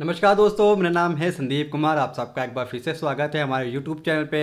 नमस्कार दोस्तों, मेरा नाम है संदीप कुमार। आप सबका एक बार फिर से स्वागत है हमारे यूट्यूब चैनल पे।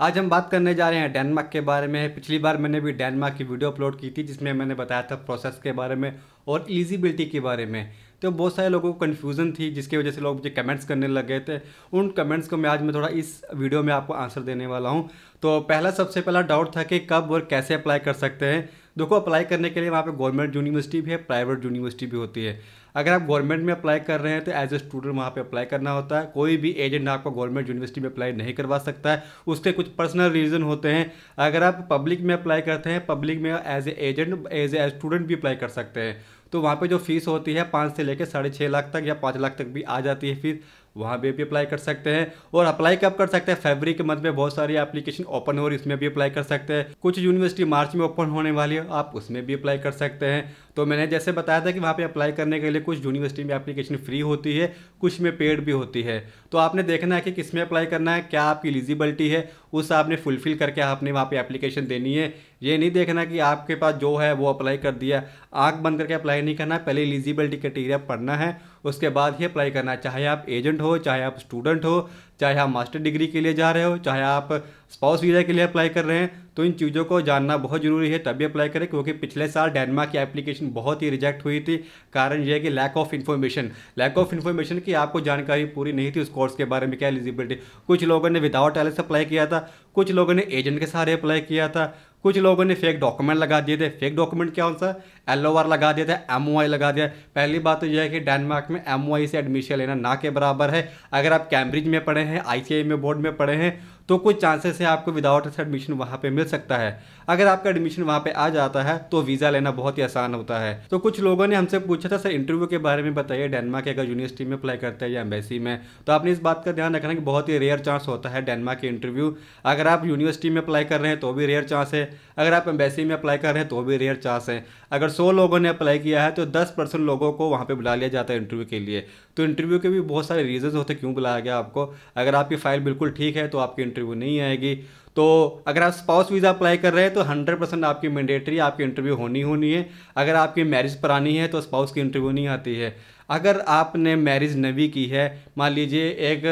आज हम बात करने जा रहे हैं डेनमार्क के बारे में। पिछली बार मैंने भी डेनमार्क की वीडियो अपलोड की थी जिसमें मैंने बताया था प्रोसेस के बारे में और एलिजिबिलिटी के बारे में। तो बहुत सारे लोगों को कन्फ्यूज़न थी जिसकी वजह से लोग मुझे कमेंट्स करने लग गए थे। उन कमेंट्स को मैं थोड़ा इस वीडियो में आपको आंसर देने वाला हूँ। तो सबसे पहला डाउट था कि कब और कैसे अप्लाई कर सकते हैं। देखो, अप्लाई करने के लिए वहाँ पे गवर्नमेंट यूनिवर्सिटी भी है, प्राइवेट यूनिवर्सिटी भी होती है। अगर आप गवर्नमेंट में अप्लाई कर रहे हैं तो एज ए स्टूडेंट वहाँ पे अप्लाई करना होता है। कोई भी एजेंट आपको गवर्नमेंट यूनिवर्सिटी में अप्लाई नहीं करवा सकता है, उसके कुछ पर्सनल रीज़न होते हैं। अगर आप पब्लिक में अप्लाई करते हैं, पब्लिक में as a agent as a student भी अप्लाई कर सकते हैं। तो वहाँ पे जो फीस होती है 5 से लेकर 6.5 लाख तक या 5 लाख तक भी आ जाती है फीस। वहाँ भी अप्लाई कर सकते हैं। और अप्लाई कब कर सकते हैं? फरवरी के मंथ में बहुत सारी एप्लीकेशन ओपन हो रही है, उसमें भी अप्लाई कर सकते हैं। कुछ यूनिवर्सिटी मार्च में ओपन होने वाली है, आप उसमें भी अप्लाई कर सकते हैं। तो मैंने जैसे बताया था कि वहाँ पे अप्लाई करने के लिए कुछ यूनिवर्सिटी में एप्लीकेशन फ्री होती है, कुछ में पेड भी होती है। तो आपने देखना है कि किस में अप्लाई करना है, क्या आपकी एलिजिबिलिटी है, उस आपने फुलफिल करके आपने वहाँ पे एप्लीकेशन देनी है। ये नहीं देखना कि आपके पास जो है वो अप्लाई कर दिया। आंख बंद करके अप्लाई नहीं करना है, पहले एलिजिबिलिटी क्राइटेरिया पढ़ना है, उसके बाद ही अप्लाई करना है। चाहे आप एजेंट हो, चाहे आप स्टूडेंट हो, चाहे आप मास्टर डिग्री के लिए जा रहे हो, चाहे आप स्पाउस वीज़ा के लिए अप्लाई कर रहे हैं। तो इन चीज़ों को जानना बहुत ज़रूरी है, तभी अप्लाई करें। क्योंकि पिछले साल डेनमार्क की एप्लीकेशन बहुत ही रिजेक्ट हुई थी। कारण यह है कि लैक ऑफ इन्फॉर्मेशन की आपको जानकारी पूरी नहीं थी उस कोर्स के बारे में, क्या एलिजिबिलिटी। कुछ लोगों ने विदाउट एलएस अप्लाई किया था, कुछ लोगों ने एजेंट के सहारे अप्लाई किया था, कुछ लोगों ने फेक डॉक्यूमेंट लगा दिए थे। फेक डॉक्यूमेंट क्या होता है? LOR लगा दिया था, MOI लगा दिया। पहली बात तो यह है कि डेनमार्क में MOI से एडमिशन लेना ना के बराबर है। अगर आप कैम्ब्रिज में पढ़े हैं, ICAI में बोर्ड में पढ़े हैं, तो कुछ चांसेस है आपको विदाउट एडमिशन वहाँ पे मिल सकता है। अगर आपका एडमिशन वहाँ पे आ जाता है तो वीज़ा लेना बहुत ही आसान होता है। तो कुछ लोगों ने हमसे पूछा था, सर इंटरव्यू के बारे में बताइए, डेनमार्क के अगर यूनिवर्सिटी में अप्लाई करते हैं या एम्बेसी में। तो आपने इस बात का ध्यान रखना कि बहुत ही रेयर चांस होता है डेनमार्क के इंटरव्यू। अगर आप यूनिवर्सिटी में अप्लाई कर रहे हैं तो भी रेयर चांस है, अगर आप एम्बेसी में अप्लाई कर रहे हैं तो भी रेयर चांस है। अगर 100 लोगों ने अप्लाई किया है तो 10% लोगों को वहाँ पे बुला लिया जाता है इंटरव्यू के लिए। तो इंटरव्यू के भी बहुत सारे रीजंस होते हैं क्यों बुलाया गया आपको। अगर आपकी फ़ाइल बिल्कुल ठीक है तो आपकी इंटरव्यू नहीं आएगी। तो अगर आप स्पाउस वीज़ा अप्लाई कर रहे हैं तो 100% आपकी मैंडेटरी आपकी इंटरव्यू होनी है। अगर आपकी मैरिज पुरानी है तो स्पाउस की इंटरव्यू नहीं आती है। अगर आपने मैरिज नवी की है, मान लीजिए एक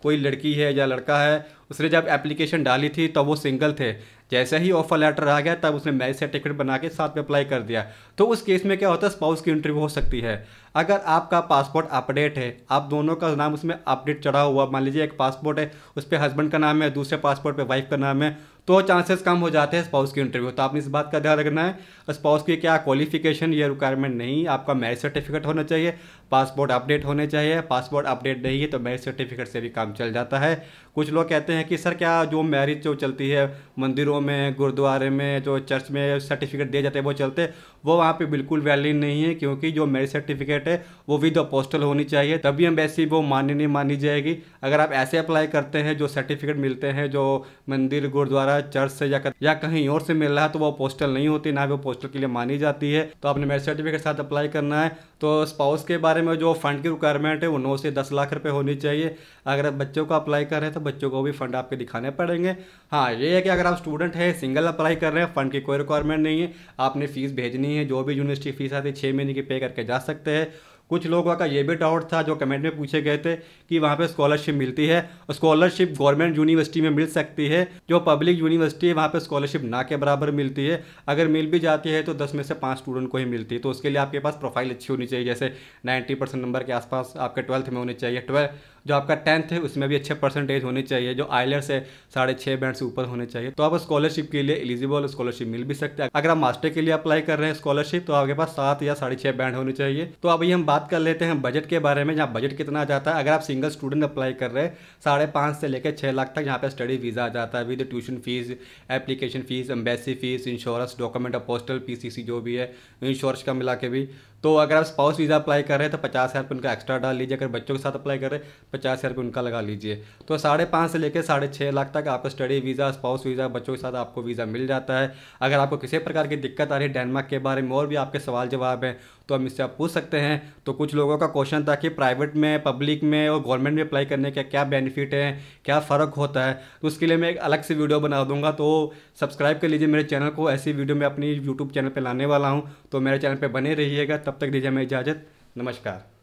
कोई लड़की है या लड़का है, उसने जब एप्लीकेशन डाली थी तब वो सिंगल थे, जैसे ही ऑफर लेटर आ गया तब उसने मैरिज सर्टिफिकेट बना के साथ में अप्लाई कर दिया। तो उस केस में क्या होता है? स्पाउस की इंटरव्यू हो सकती है। अगर आपका पासपोर्ट अपडेट है, आप दोनों का नाम उसमें अपडेट चढ़ा हुआ, मान लीजिए एक पासपोर्ट है उस पर हस्बैंड का नाम है, दूसरे पासपोर्ट पे वाइफ का नाम है, तो चांसेस कम हो जाते हैं स्पाउस की इंटरव्यू। तो आपने इस बात का ध्यान रखना है। स्पाउस की क्या क्वालिफिकेशन या रिक्वायरमेंट नहीं, आपका मैरिज सर्टिफिकेट होना चाहिए, पासपोर्ट अपडेट होने चाहिए। पासपोर्ट अपडेट नहीं है तो मैरिज सर्टिफिकेट से भी काम चल जाता है। कुछ लोग कहते हैं कि सर क्या जो मैरिज जो चलती है मंदिरों में, गुरुद्वारे में, जो चर्च में सर्टिफिकेट दिए जाते हैं वो चलते, वो वहाँ पे बिल्कुल वैलिड नहीं है। क्योंकि जो मैरिज सर्टिफिकेट है वो विद अपोस्टल होनी चाहिए, तभी एम्बेसी वो मान्य नहीं मानी जाएगी। अगर आप ऐसे अप्लाई करते हैं जो सर्टिफिकेट मिलते हैं जो मंदिर, गुरुद्वारा, चर्च से या कहीं और से मिल रहा है, तो वो पोस्टल नहीं होती, ना वो पोस्टल के लिए मानी जाती है। तो आपने मैरिज सर्टिफिकेट साथ अप्लाई करना है। तो स्पाउस के बारे में जो फंड की रिक्वायरमेंट है वो 9 से 10 लाख रुपए होनी चाहिए। अगर आप बच्चों को अप्लाई कर रहे हैं तो बच्चों को भी फंड आपके दिखाने पड़ेंगे। हाँ, ये है कि अगर आप स्टूडेंट है, सिंगल अप्लाई कर रहे हैं, फंड की कोई रिक्वायरमेंट नहीं है। आपने फीस भेजनी है, जो भी यूनिवर्सिटी फीस आती है 6 महीने की पे करके जा सकते हैं। कुछ लोगों का ये भी डाउट था जो कमेंट में पूछे गए थे कि वहाँ पे स्कॉलरशिप मिलती है। स्कॉलरशिप गवर्नमेंट यूनिवर्सिटी में मिल सकती है, जो पब्लिक यूनिवर्सिटी है वहाँ पे स्कॉलरशिप ना के बराबर मिलती है। अगर मिल भी जाती है तो 10 में से 5 स्टूडेंट को ही मिलती है। तो उसके लिए आपके पास प्रोफाइल अच्छी होनी चाहिए, जैसे 90% नंबर के आसपास आपके 12th में होने चाहिए। 12 जो आपका 10th है उसमें भी अच्छे परसेंटेज होने चाहिए, जो आइलेट्स है 6.5 बैंड से ऊपर होने चाहिए। तो आप स्कॉलरशिप के लिए एलिजिबल, स्कॉलरशिप मिल भी सकते हैं। अगर आप मास्टर के लिए अप्लाई कर रहे हैं स्कॉलरशिप तो आपके पास 7 या 6.5 बैंड होने चाहिए। तो अभी हम बात कर लेते हैं बजट के बारे में, जहाँ बजट कितना आ जाता है। अगर आप सिंगल स्टूडेंट अप्लाई कर रहे हैं 5.5 से लेकर 6 लाख तक यहाँ पे स्टडी वीज़ा आ जाता है, with tuition fees, application fees, embassy fees, insurance, document, apostle, PCC जो भी है, इंश्योरेंस का मिला के भी। तो अगर आप स्पाउस वीज़ा अप्लाई कर रहे हैं तो 50,000 रुपये उनका एक्स्ट्रा डाल लीजिए। अगर बच्चों के साथ अप्लाई कर रहे हैं 50,000 रुपये उनका लगा लीजिए। तो 5.5 से लेकर 6.5 लाख तक आपका स्टडी वीज़ा, स्पाउस वीज़ा, बच्चों के साथ आपको वीज़ा मिल जाता है। अगर आपको किसी प्रकार की दिक्कत आ रही है डेनमार्क के बारे में और भी आपके सवाल जवाब हैं तो हम इससे आप पूछ सकते हैं। तो कुछ लोगों का क्वेश्चन था कि प्राइवेट में, पब्लिक में और गवर्नमेंट में अप्लाई करने का क्या बेनिफिट है, क्या फ़र्क होता है। तो उसके लिए मैं एक अलग से वीडियो बना दूंगा, तो सब्सक्राइब कर लीजिए मेरे चैनल को। ऐसी वीडियो मैं अपनी यूट्यूब चैनल पर लाने वाला हूँ, तो मेरे चैनल पर बने रहिएगा। तब तक दीजिए हमें इजाज़त। नमस्कार।